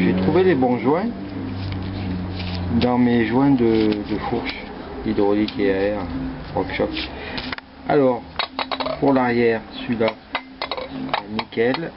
j'ai trouvé les bons joints dans mes joints de fourche hydraulique et air RockShox. Alors pour l'arrière, celui-là nickel.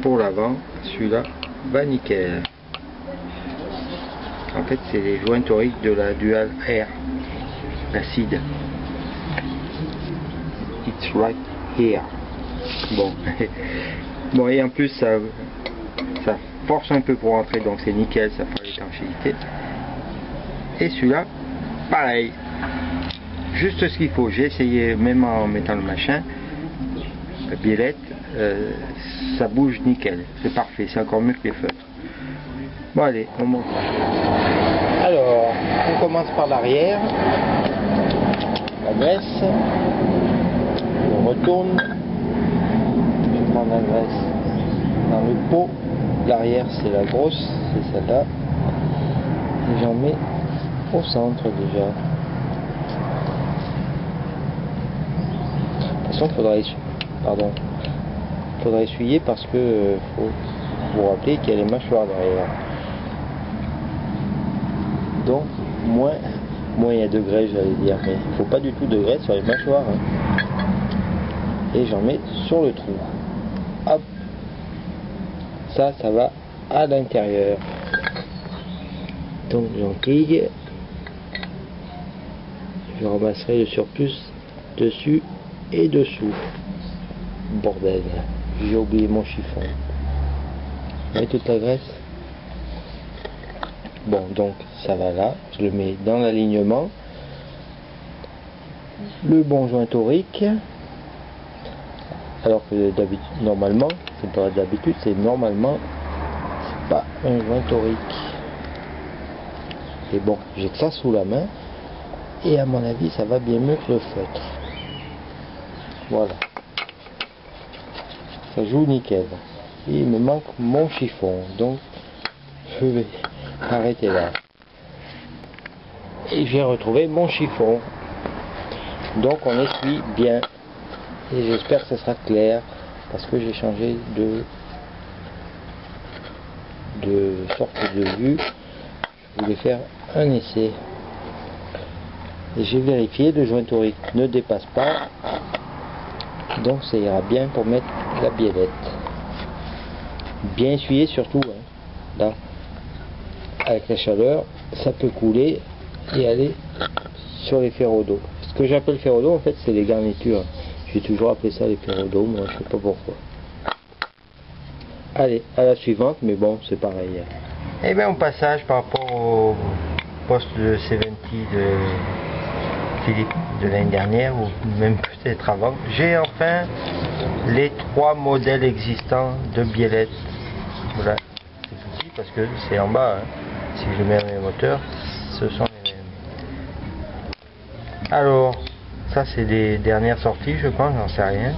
Pour l'avant, celui-là va nickel. En fait, c'est les joints toriques de la Dual Air, l'acide. It's right here. Bon, bon, et en plus ça force un peu pour entrer, donc c'est nickel, ça fait l'étanchéité. Et celui-là, pareil, juste ce qu'il faut. J'ai essayé, même en mettant le machin, la biellette, ça bouge nickel, c'est parfait, c'est encore mieux que les feutres. Bon allez, on monte. Alors, on commence par l'arrière, la graisse, on retourne, je prends la graisse dans le pot, l'arrière c'est la grosse, c'est celle-là, et j'en mets au centre déjà. De toute façon, faudra essuyer parce que faut vous rappeler qu'il y a les mâchoires derrière. Donc moins il y a de graisse, j'allais dire, mais il ne faut pas du tout de graisse sur les mâchoires. Hein. Et j'en mets sur le trou. Hop, ça va à l'intérieur. Donc j'enquille, je ramasserai le surplus dessus et dessous. Bordel, j'ai oublié mon chiffon. Vous voyez toute la graisse? Bon, donc ça va là, je le mets dans l'alignement. Le bon joint torique, alors que d'habitude, normalement, c'est pas d'habitude, c'est normalement, c'est pas un joint torique. Et bon, j'ai que ça sous la main, et à mon avis, ça va bien mieux que le feutre. Voilà. Ça joue nickel. Et il me manque mon chiffon, donc je vais arrêter là. Et j'ai retrouvé mon chiffon. Donc on essuie bien. Et j'espère que ce sera clair, parce que j'ai changé de sorte de vue. Je voulais faire un essai. Et j'ai vérifié, le joint torique ne dépasse pas. Donc ça ira bien pour mettre la biellette. Bien essuyer surtout, hein. Là, avec la chaleur, ça peut couler et aller sur les ferros d'eau. Ce que j'appelle ferros d'eau, en fait, c'est les garnitures. J'ai toujours appelé ça les ferros d'eau, moi je sais pas pourquoi. Allez, à la suivante, mais bon, c'est pareil. Et bien au passage, par rapport au poste de C20 de Philippe de l'année dernière, ou même peut-être avant, j'ai enfin les 3 modèles existants de biellette. Voilà, c'est petit parce que c'est en bas, hein. Si je mets mes moteurs, ce sont les mêmes. Alors, ça c'est les dernières sorties, je pense, j'en sais rien.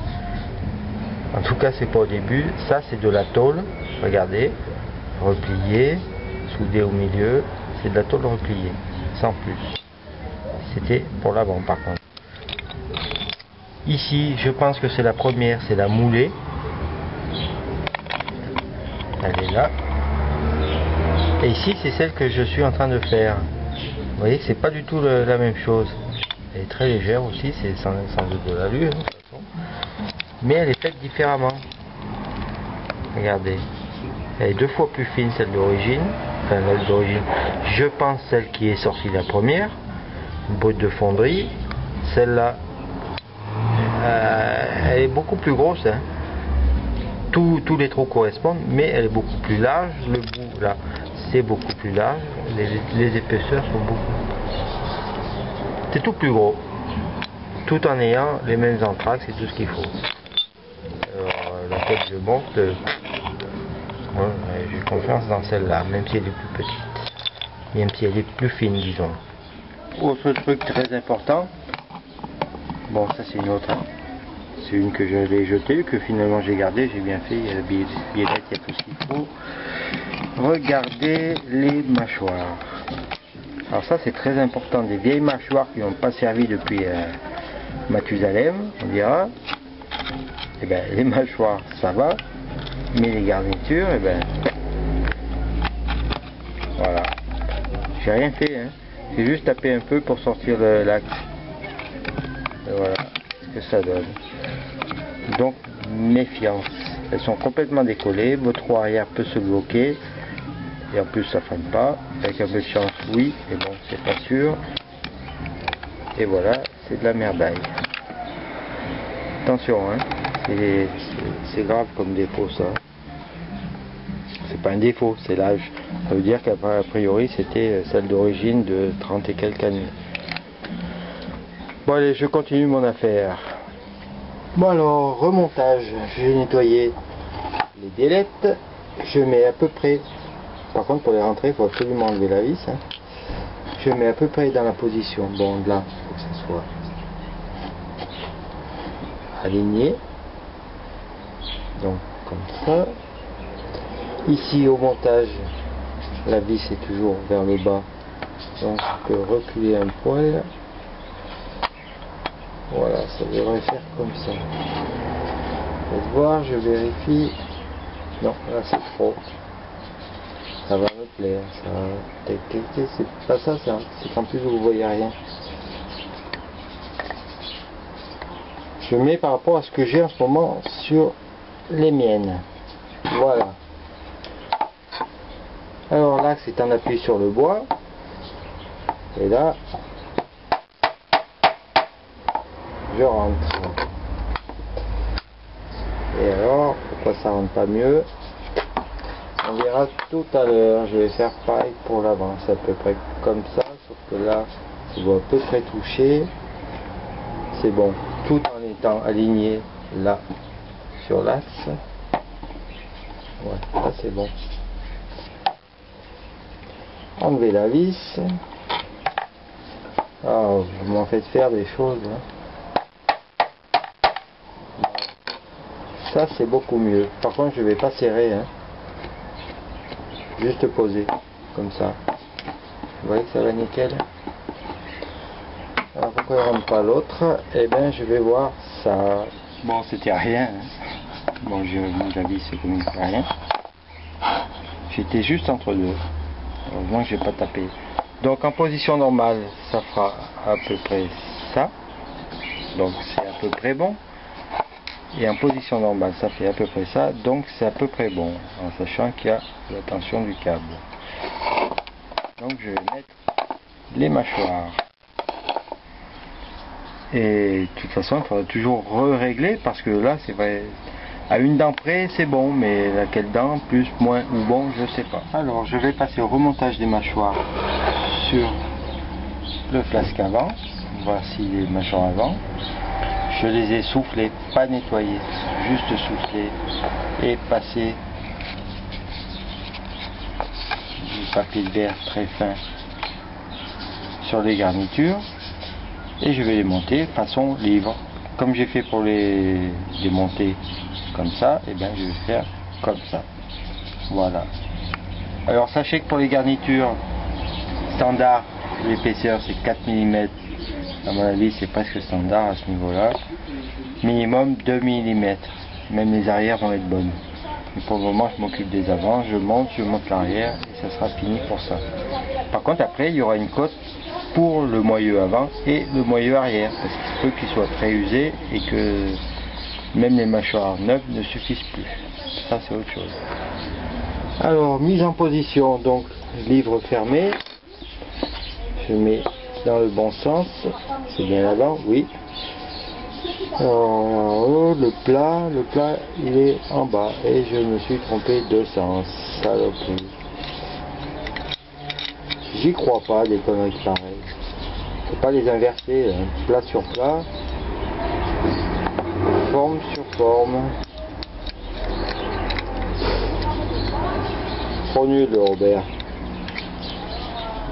En tout cas, c'est pas au début. Ça c'est de la tôle, regardez, repliée, soudée au milieu, c'est de la tôle repliée, sans plus. C'était pour l'avant par contre. Ici, je pense que c'est la première, c'est la moulée. Elle est là. Et ici, c'est celle que je suis en train de faire. Vous voyez que c'est pas du tout la même chose. Elle est très légère aussi, c'est sans doute de l'allure, de toute façon. Mais elle est faite différemment. Regardez. Elle est 2 fois plus fine, celle d'origine. Enfin, celle d'origine. Je pense celle qui est sortie la première. Brute de fonderie. Celle-là, elle est beaucoup plus grosse. Hein. Tous les trous correspondent, mais elle est beaucoup plus large. Le bout, là, c'est beaucoup plus large. Les épaisseurs sont beaucoup... C'est tout plus gros. Tout en ayant les mêmes entraxes et tout ce qu'il faut. Alors, la tête je monte. Bon, j'ai confiance dans celle-là, même si elle est plus petite. Même si elle est plus fine, disons. Autre truc très important. Bon, ça c'est une autre. Hein. C'est une que j'avais jetée, que finalement j'ai gardée, j'ai bien fait. Il y a la biellette, il y a tout ce qu'il faut. Regardez les mâchoires. Alors ça c'est très important, des vieilles mâchoires qui n'ont pas servi depuis Mathusalem, on dira. Et ben les mâchoires ça va, mais les garnitures, et ben J'ai rien fait, hein. J'ai juste tapé un peu pour sortir l'axe. Et voilà ce que ça donne. Donc méfiance. Elles sont complètement décollées. Votre roue arrière peut se bloquer. Et en plus ça freine pas. Avec un peu de chance, oui. Mais bon, c'est pas sûr. Et voilà, c'est de la merdaille. Attention, hein. C'est grave comme défaut ça. C'est pas un défaut, c'est l'âge. Ça veut dire qu'a priori c'était celle d'origine de 30 et quelques années. Bon allez, je continue mon affaire. Bon alors, remontage. J'ai nettoyé les délettes. Je mets à peu près, par contre pour les rentrer, il faut absolument enlever la vis. Hein. Je mets à peu près dans la position, bon là, il faut que ça soit aligné. Donc comme ça. Ici au montage, la vis est toujours vers le bas, donc je peux reculer un poil. Voilà, ça devrait faire comme ça. Faites voir, je vérifie. Non, là c'est trop. Ça va me plaire. C'est pas ça, c'est qu'en plus vous voyez rien. Je mets par rapport à ce que j'ai en ce moment sur les miennes. Voilà. Alors là c'est en appui sur le bois. Et là, je rentre. Et alors, pourquoi ça rentre pas mieux? On verra tout à l'heure. Je vais faire pareil pour l'avant. C'est à peu près comme ça, sauf que là, je dois à peu près toucher. C'est bon, tout en étant aligné là sur l'axe. Ouais, là c'est bon. Enlever la vis. Ah, vous m'en faites faire des choses. Hein. Ça c'est beaucoup mieux. Par contre je vais pas serrer. Hein. Juste poser. Comme ça. Vous voyez que ça va nickel. Alors pourquoi il rentre pas l'autre? Eh bien je vais voir ça. Bon c'était rien. Hein. Bon je mange la vis comme il fait rien. J'étais juste entre deux. Heureusement que j'ai pas tapé. Donc en position normale, ça fera à peu près ça. Donc c'est à peu près bon. Et en position normale, ça fait à peu près ça. Donc c'est à peu près bon. En sachant qu'il y a la tension du câble. Donc je vais mettre les mâchoires. Et de toute façon, il faudra toujours régler parce que là, c'est vrai. À une dent près, c'est bon, mais laquelle dent, plus, moins ou bon, je sais pas. Alors, je vais passer au remontage des mâchoires sur le flasque avant. Voici les mâchoires avant. Je les ai soufflées, pas nettoyées, juste soufflées et passé du papier de verre très fin sur les garnitures. Et je vais les monter façon livre. Comme j'ai fait pour les monter comme ça, et bien je vais faire comme ça. Voilà. Alors sachez que pour les garnitures standard, l'épaisseur c'est 4 mm. À mon avis c'est presque standard à ce niveau-là. Minimum 2 mm. Même les arrières vont être bonnes. Mais pour le moment je m'occupe des avants, je monte l'arrière et ça sera fini pour ça. Par contre après il y aura une cote pour le moyeu avant et le moyeu arrière. Parce qu'il se peut qu'il soit très usé et que même les mâchoires neuves ne suffisent plus. Ça c'est autre chose. Alors mise en position, donc livre fermé. Je mets dans le bon sens. C'est bien là-bas, oui. Alors en haut, le plat il est en bas. Et je me suis trompé de sens. Saloperie. J'y crois pas des conneries pareilles. Faut pas les inverser, hein. Plat sur plat. Forme sur forme. Trop nul le Robert.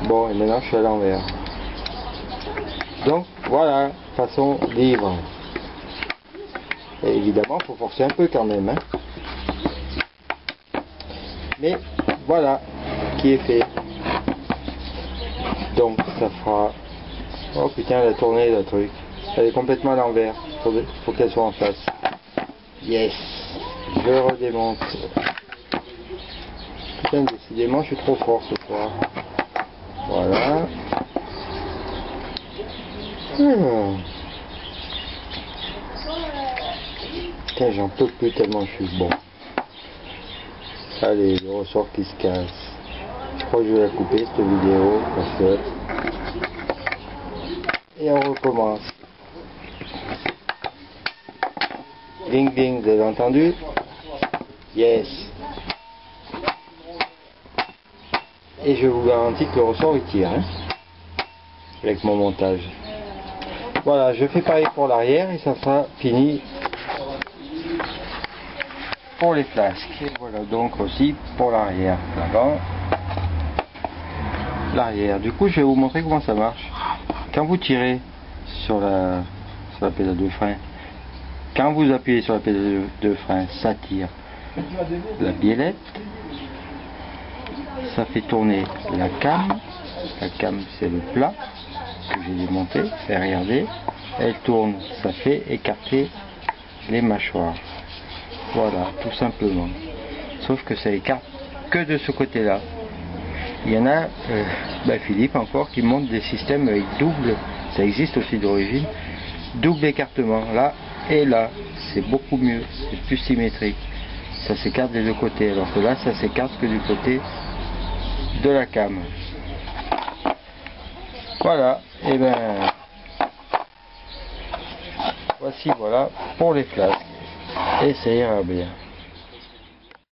Bon et maintenant je suis à l'envers. Donc voilà, façon livre. Et évidemment il faut forcer un peu quand même. Hein. Mais voilà qui est fait. Donc ça fera... Oh putain elle a tourné le truc. Elle est complètement à l'envers. Faut qu'elle soit en face. Yes. Je redémonte. Putain décidément je suis trop fort ce soir. Voilà. Alors. Putain, j'en peux plus tellement je suis bon. Allez, le ressort qui se casse. Je crois que je vais la couper cette vidéo parce que... Et on recommence. Ding ding, vous avez entendu? Yes. Et je vous garantis que le ressort il tire, hein, avec mon montage. Voilà, je fais pareil pour l'arrière et ça sera fini pour les flasques. Et voilà donc aussi pour l'arrière. L'avant, l'arrière. Du coup, je vais vous montrer comment ça marche. Quand vous tirez sur la pédale de frein, quand vous appuyez sur la pédale de frein, ça tire la biellette, ça fait tourner la came. La came, c'est le plat que j'ai démonté. Et regardez, elle tourne, ça fait écarter les mâchoires. Voilà, tout simplement. Sauf que ça écarte que de ce côté-là. Il y en a, Philippe encore, qui montre des systèmes avec double, ça existe aussi d'origine, double écartement, là et là. C'est beaucoup mieux, c'est plus symétrique. Ça s'écarte des deux côtés, alors que là, ça s'écarte que du côté de la came. Voilà, et ben voici, voilà pour les flasques, et ça ira bien.